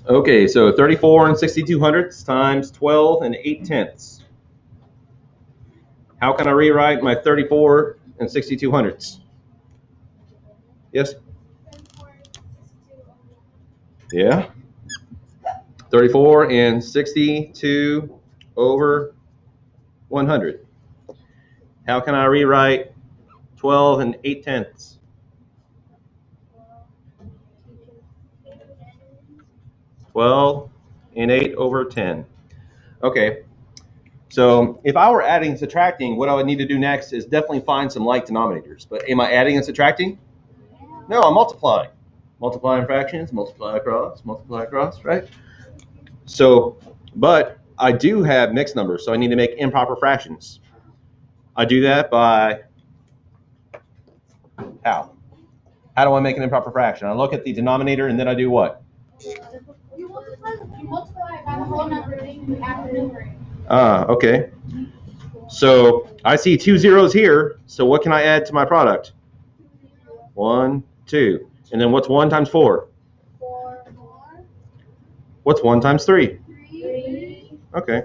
Okay, so 34 and 62 hundredths times 12 and 8 tenths. How can I rewrite my 34 and 62 hundredths? Yes? Yeah. 34 and 62 over 100. How can I rewrite 12 and 8 tenths? 12 and 8 over 10. Okay. So if I were adding and subtracting, what I would need to do next is definitely find some like denominators. But am I adding and subtracting? No, I'm multiplying. Multiplying fractions, multiply across, right? So, but I do have mixed numbers, so I need to make improper fractions. I do that by how? How do I make an improper fraction? I look at the denominator and then I do what? You multiply by the whole number and you add the numerator. Okay. So I see 2 zeros here, so what can I add to my product? 1, 2. And then what's 1 times 4? 4. What's 1 times 3? 3. Okay.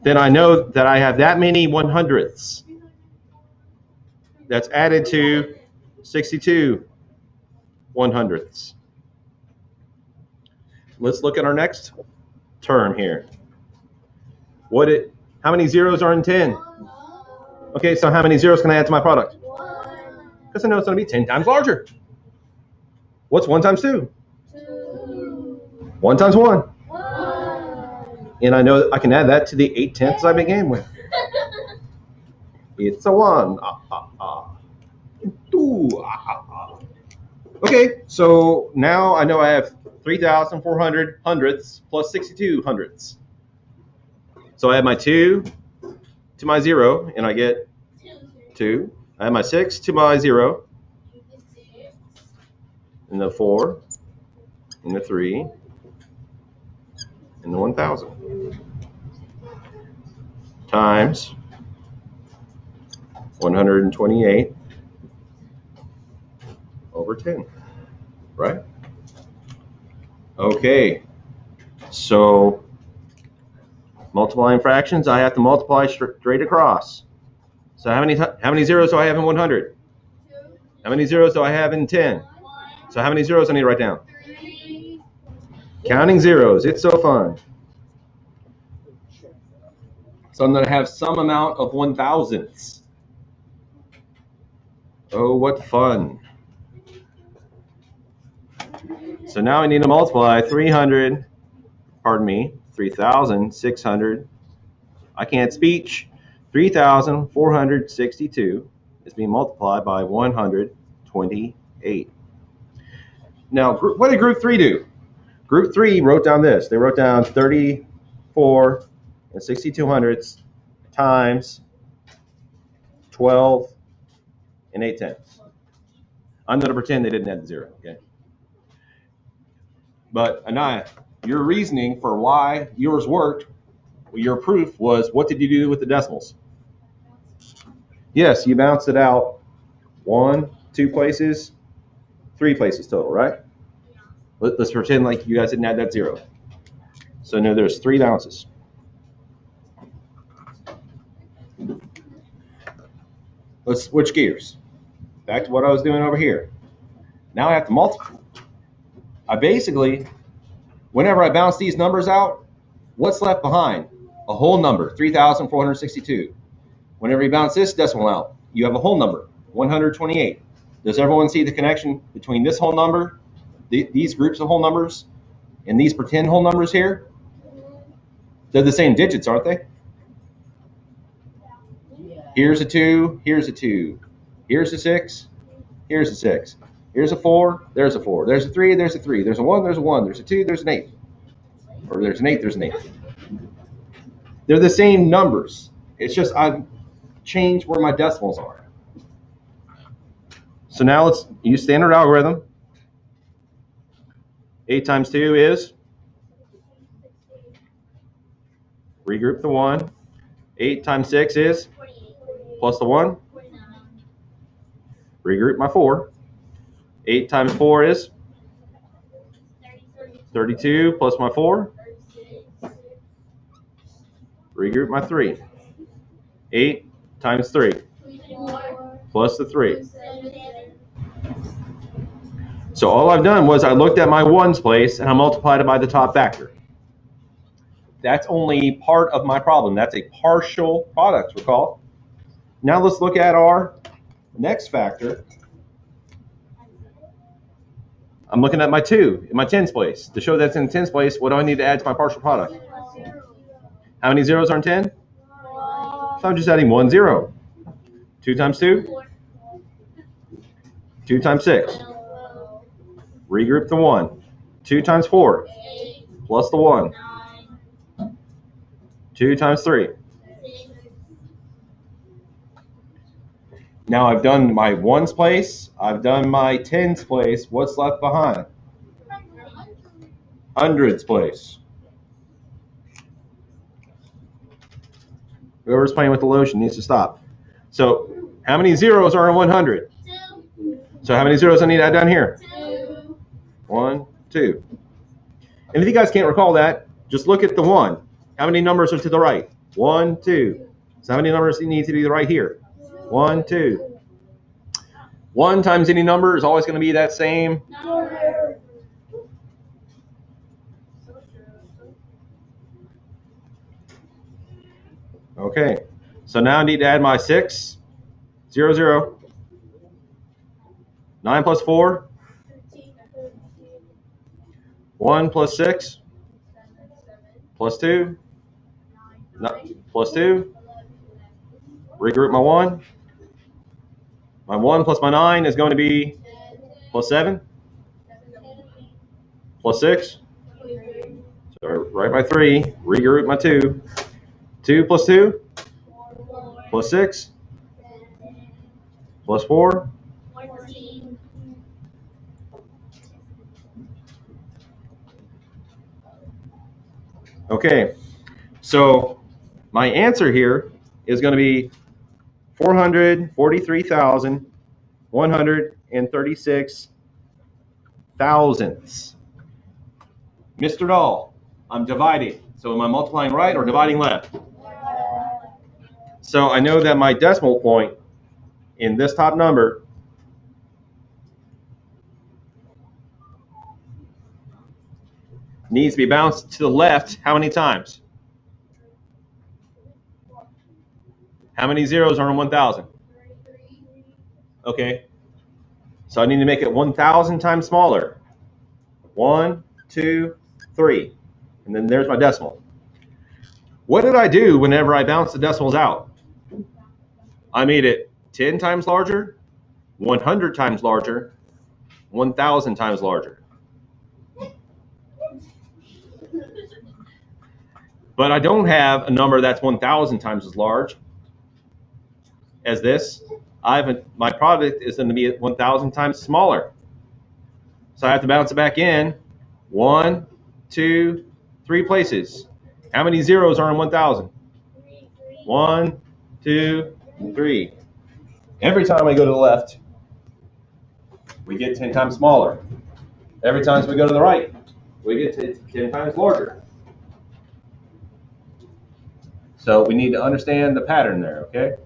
Then I know that I have that many 100ths. That's added to 62 100ths. Let's look at our next term here. How many zeros are in 10? Okay, so how many zeros can I add to my product? 1. Because I know it's going to be 10 times larger. What's 1 times 2? 2. 1 times 1. 1. And I know I can add that to the 8 tenths I began with. It's a 1. Okay, so now I know I have 3,400 hundredths plus 62 hundredths. So I add my 2 to my 0, and I get 2. I add my 6 to my 0, and the 4, and the 3, and the 1,000 times 128 over 10, right? Okay, so multiplying fractions, I have to multiply straight across. So how many zeros do I have in 100? 2. How many zeros do I have in 10? 1. So how many zeros I need to write down? 3. Counting zeros, it's so fun. So I'm going to have some amount of 1,000ths. Oh, what fun. So now I need to multiply 3,600, I can't speech, 3,462 is being multiplied by 128. Now, what did group 3 do? Group 3 wrote down this. They wrote down 34 and 62 hundredths times 12 and 8 tenths. I'm going to pretend they didn't add the 0, okay? But Anaya, your reasoning for why yours worked, your proof was, what did you do with the decimals? Yes, you bounced it out 1, 2 places, 3 places total, right? Let's pretend like you guys didn't add that 0. So now there's 3 bounces. Let's switch gears. Back to what I was doing over here. Now I have to multiply. I basically, whenever I bounce these numbers out, what's left behind? A whole number, 3,462. Whenever you bounce this decimal out, you have a whole number, 128. Does everyone see the connection between this whole number, these groups of whole numbers, and these pretend whole numbers here? They're the same digits, aren't they? Here's a 2, here's a 2. Here's a 6, here's a 6. Here's a 4, there's a 4. There's a 3, there's a 3. There's a 1, there's a 1. There's a 2, there's an 8. Or there's an 8, there's an 8. They're the same numbers. It's just I've changed where my decimals are. So now let's use standard algorithm. 8 times 2 is? Regroup the 1. 8 times 6 is? Plus the 1? Regroup my 4. 8 times 4 is? 32 plus my 4. Regroup my 3. 8 times 3 plus the 3. So all I've done was I looked at my ones place and I multiplied it by the top factor. That's only part of my problem. That's a partial product, recall. Now let's look at our next factor. I'm looking at my 2 in my tens place. To show that's in tens place, what do I need to add to my partial product? How many zeros are in 10? So I'm just adding 1 0. 2 times 2? 2 times 6. Regroup the 1. 2 times 4 plus the 1. 2 times 3. Now I've done my ones place. I've done my tens place. What's left behind? Hundreds place. Whoever's playing with the lotion needs to stop. So how many zeros are in 100? 2. So how many zeros I need to add down here? 2. 1, 2. And if you guys can't recall that, just look at the 1. How many numbers are to the right? 1, 2. So how many numbers do you need to be the right here? 1, 2. 1 times any number is always going to be that same. Okay, so now I need to add my 6. 0, 0. 9 plus 4. 1 plus 6. Plus 2. Plus 2. Regroup my 1. My 1 plus my 9 is going to be plus 7. Plus 6. So right by 3. Regroup my 2. 2 plus 2. Plus 6. Plus 4. Okay, so my answer here is going to be 443,136 thousandths. Mr. Dahl, I'm dividing. So am I multiplying right or dividing left? So I know that my decimal point in this top number needs to be bounced to the left how many times? How many zeros are in 1,000? Okay. So I need to make it 1,000 times smaller. 1, 2, 3. And then there's my decimal. What did I do whenever I bounced the decimals out? I made it 10 times larger, 100 times larger, 1,000 times larger. But I don't have a number that's 1,000 times as large as this. My product is going to be 1,000 times smaller. So I have to bounce it back in 1, 2, 3 places. How many zeros are in 1,000? 1, 2, 3. Every time I go to the left, we get 10 times smaller. Every time we go to the right, we get 10 times larger. So we need to understand the pattern there, okay?